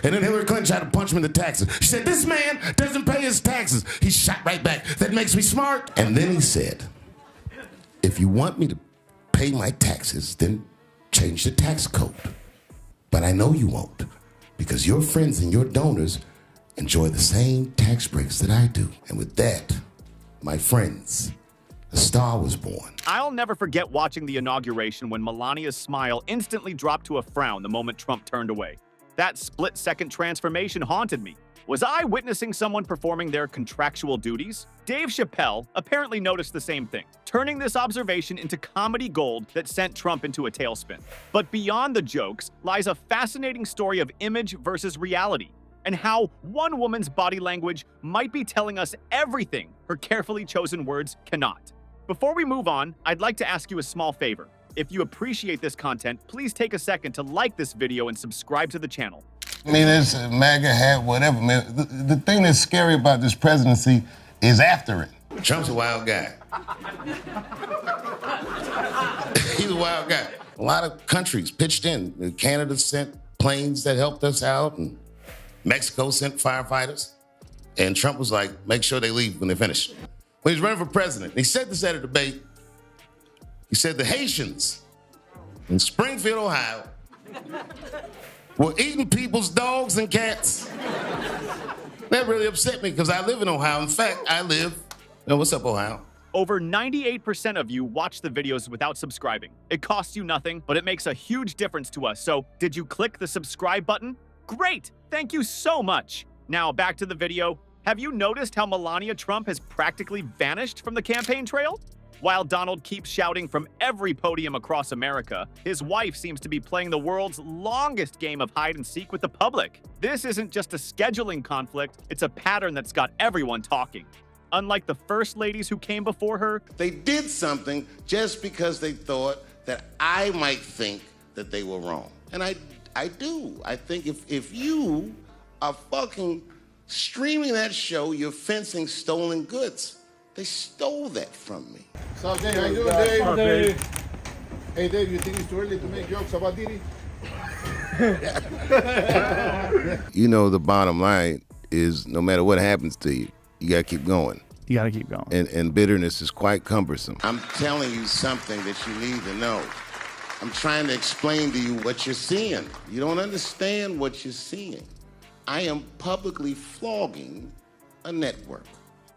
And then Hillary Clinton tried to punch him in the taxes. She said, this man doesn't pay his taxes. He shot right back. That makes me smart. And then he said, if you want me to pay my taxes, then change the tax code. But I know you won't, because your friends and your donors enjoy the same tax breaks that I do. And with that, my friends, a star was born. I'll never forget watching the inauguration when Melania's smile instantly dropped to a frown the moment Trump turned away. That split-second transformation haunted me. Was I witnessing someone performing their contractual duties? Dave Chapelle apparently noticed the same thing, turning this observation into comedy gold that sent Trump into a tailspin. But beyond the jokes lies a fascinating story of image versus reality, and how one woman's body language might be telling us everything her carefully chosen words cannot. Before we move on, I'd like to ask you a small favor. If you appreciate this content, please take a second to like this video and subscribe to the channel. I mean, it's a MAGA hat, whatever, man. The thing that's scary about this presidency is after it. Trump's a wild guy. He's a wild guy. A lot of countries pitched in. Canada sent planes that helped us out, and Mexico sent firefighters. And Trump was like, make sure they leave when they finish. When he's running for president, he said this at a debate. He said the Haitians in Springfield, Ohio, were eating people's dogs and cats. That really upset me because I live in Ohio. In fact, what's up, Ohio? Over 98% of you watch the videos without subscribing. It costs you nothing, but it makes a huge difference to us. So did you click the subscribe button? Great, thank you so much. Now back to the video. Have you noticed how Melania Trump has practically vanished from the campaign trail? While Donald keeps shouting from every podium across America, his wife seems to be playing the world's longest game of hide and seek with the public. This isn't just a scheduling conflict, it's a pattern that's got everyone talking. Unlike the first ladies who came before her, they did something just because they thought that I might think that they were wrong. And I do. I think if you are fucking streaming that show, you're fencing stolen goods. They stole that from me. What's up, Dave? How you doing, Dave? Up, Dave? Hey, Dave, you think it's too early to make jokes about Diddy? You know, the bottom line is no matter what happens to you, you gotta keep going. You gotta keep going. And bitterness is quite cumbersome. I'm telling you something that you need to know. I'm trying to explain to you what you're seeing. You don't understand what you're seeing. I am publicly flogging a network.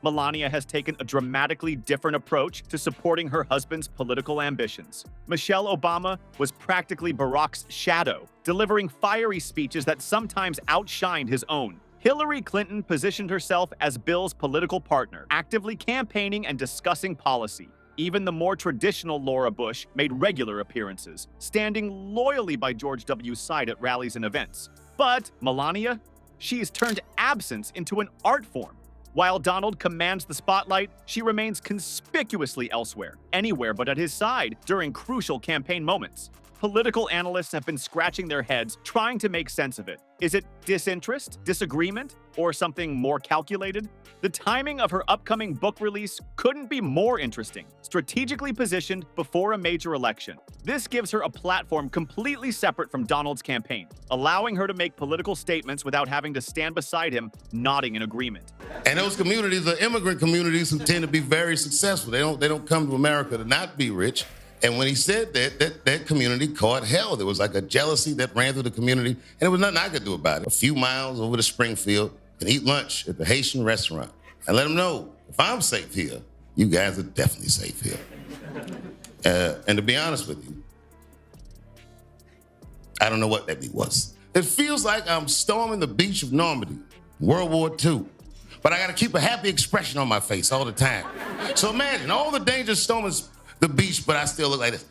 Melania has taken a dramatically different approach to supporting her husband's political ambitions. Michelle Obama was practically Barack's shadow, delivering fiery speeches that sometimes outshined his own. Hillary Clinton positioned herself as Bill's political partner, actively campaigning and discussing policy. Even the more traditional Laura Bush made regular appearances, standing loyally by George W.'s side at rallies and events. But Melania, she's turned absence into an art form. While Donald commands the spotlight, she remains conspicuously elsewhere, anywhere but at his side during crucial campaign moments. Political analysts have been scratching their heads trying to make sense of it. Is it disinterest, disagreement, or something more calculated? The timing of her upcoming book release couldn't be more interesting, strategically positioned before a major election. This gives her a platform completely separate from Donald's campaign, allowing her to make political statements without having to stand beside him, nodding in agreement. And those communities are immigrant communities who tend to be very successful. They don't come to America to not be rich. And when he said that community caught hell. There was like a jealousy that ran through the community, and there was nothing I could do about it. A few miles over to Springfield and eat lunch at the Haitian restaurant. And let them know, if I'm safe here, you guys are definitely safe here. And to be honest with you, I don't know what that was. It feels like I'm storming the beach of Normandy, World War II. But I gotta keep a happy expression on my face all the time. So imagine all the dangers storming the beach, but I still look like this.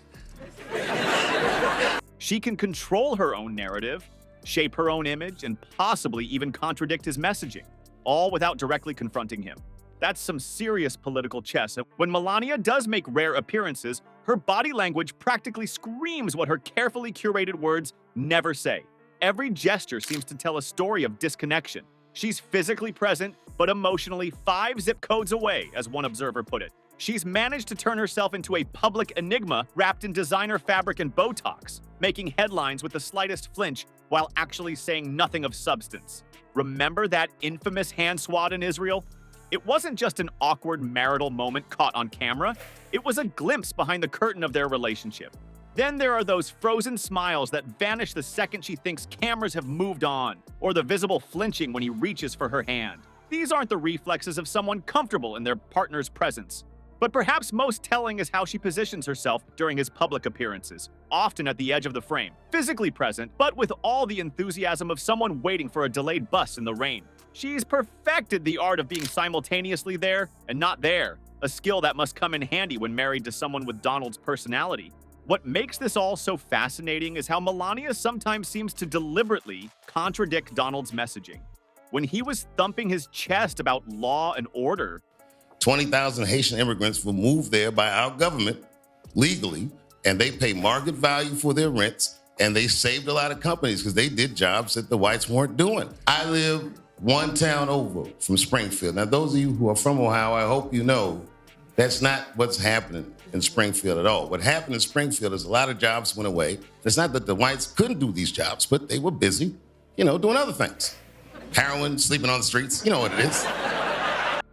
She can control her own narrative, shape her own image, and possibly even contradict his messaging, all without directly confronting him. That's some serious political chess. When Melania does make rare appearances, her body language practically screams what her carefully curated words never say. Every gesture seems to tell a story of disconnection. She's physically present, but emotionally 5 zip codes away, as one observer put it. She's managed to turn herself into a public enigma wrapped in designer fabric and Botox, making headlines with the slightest flinch while actually saying nothing of substance. Remember that infamous hand swat in Israel? It wasn't just an awkward marital moment caught on camera. It was a glimpse behind the curtain of their relationship. Then there are those frozen smiles that vanish the second she thinks cameras have moved on, or the visible flinching when he reaches for her hand. These aren't the reflexes of someone comfortable in their partner's presence. But perhaps most telling is how she positions herself during his public appearances, often at the edge of the frame, physically present, but with all the enthusiasm of someone waiting for a delayed bus in the rain. She's perfected the art of being simultaneously there and not there, a skill that must come in handy when married to someone with Donald's personality. What makes this all so fascinating is how Melania sometimes seems to deliberately contradict Donald's messaging. When he was thumping his chest about law and order, 20,000 Haitian immigrants were moved there by our government legally, and they pay market value for their rents, and they saved a lot of companies because they did jobs that the whites weren't doing. I live one town over from Springfield. Now, those of you who are from Ohio, I hope you know that's not what's happening in Springfield at all. What happened in Springfield is a lot of jobs went away. It's not that the whites couldn't do these jobs, but they were busy, doing other things. Heroin, sleeping on the streets, you know what it is.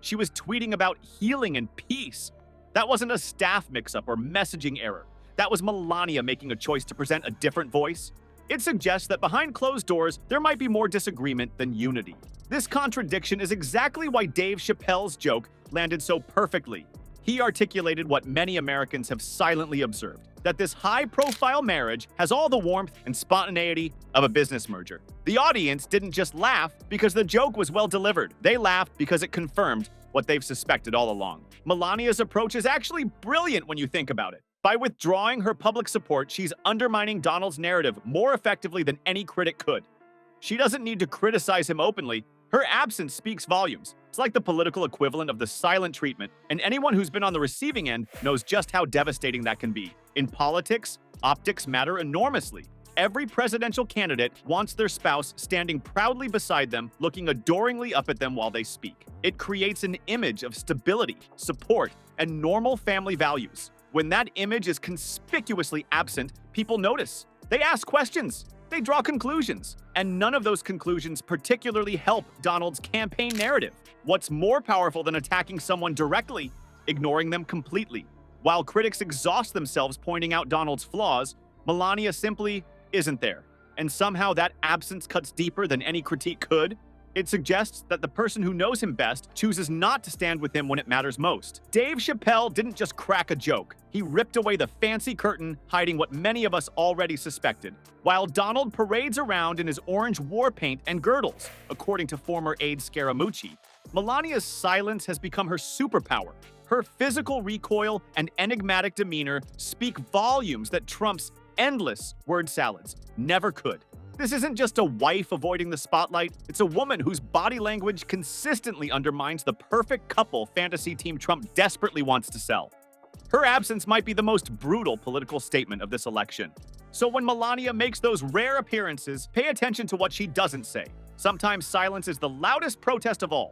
she was tweeting about healing and peace. That wasn't a staff mix-up or messaging error. That was Melania making a choice to present a different voice. It suggests that behind closed doors, there might be more disagreement than unity. This contradiction is exactly why Dave Chappelle's joke landed so perfectly. He articulated what many Americans have silently observed, that this high-profile marriage has all the warmth and spontaneity of a business merger. The audience didn't just laugh because the joke was well delivered. They laughed because it confirmed what they've suspected all along. Melania's approach is actually brilliant when you think about it. By withdrawing her public support, she's undermining Donald's narrative more effectively than any critic could. She doesn't need to criticize him openly. Her absence speaks volumes. It's like the political equivalent of the silent treatment, and anyone who's been on the receiving end knows just how devastating that can be. In politics, optics matter enormously. Every presidential candidate wants their spouse standing proudly beside them, looking adoringly up at them while they speak. It creates an image of stability, support, and normal family values. When that image is conspicuously absent, people notice. They ask questions. They draw conclusions. And none of those conclusions particularly help Donald's campaign narrative. What's more powerful than attacking someone directly? Ignoring them completely. While critics exhaust themselves pointing out Donald's flaws, Melania simply isn't there. And somehow that absence cuts deeper than any critique could. It suggests that the person who knows him best chooses not to stand with him when it matters most. Dave Chapelle didn't just crack a joke. He ripped away the fancy curtain, hiding what many of us already suspected. While Donald parades around in his orange war paint and girdles, according to former aide Scaramucci, Melania's silence has become her superpower. Her physical recoil and enigmatic demeanor speak volumes that Trump's endless word salads never could. This isn't just a wife avoiding the spotlight, it's a woman whose body language consistently undermines the perfect couple fantasy team Trump desperately wants to sell. Her absence might be the most brutal political statement of this election. So when Melania makes those rare appearances, pay attention to what she doesn't say. Sometimes silence is the loudest protest of all.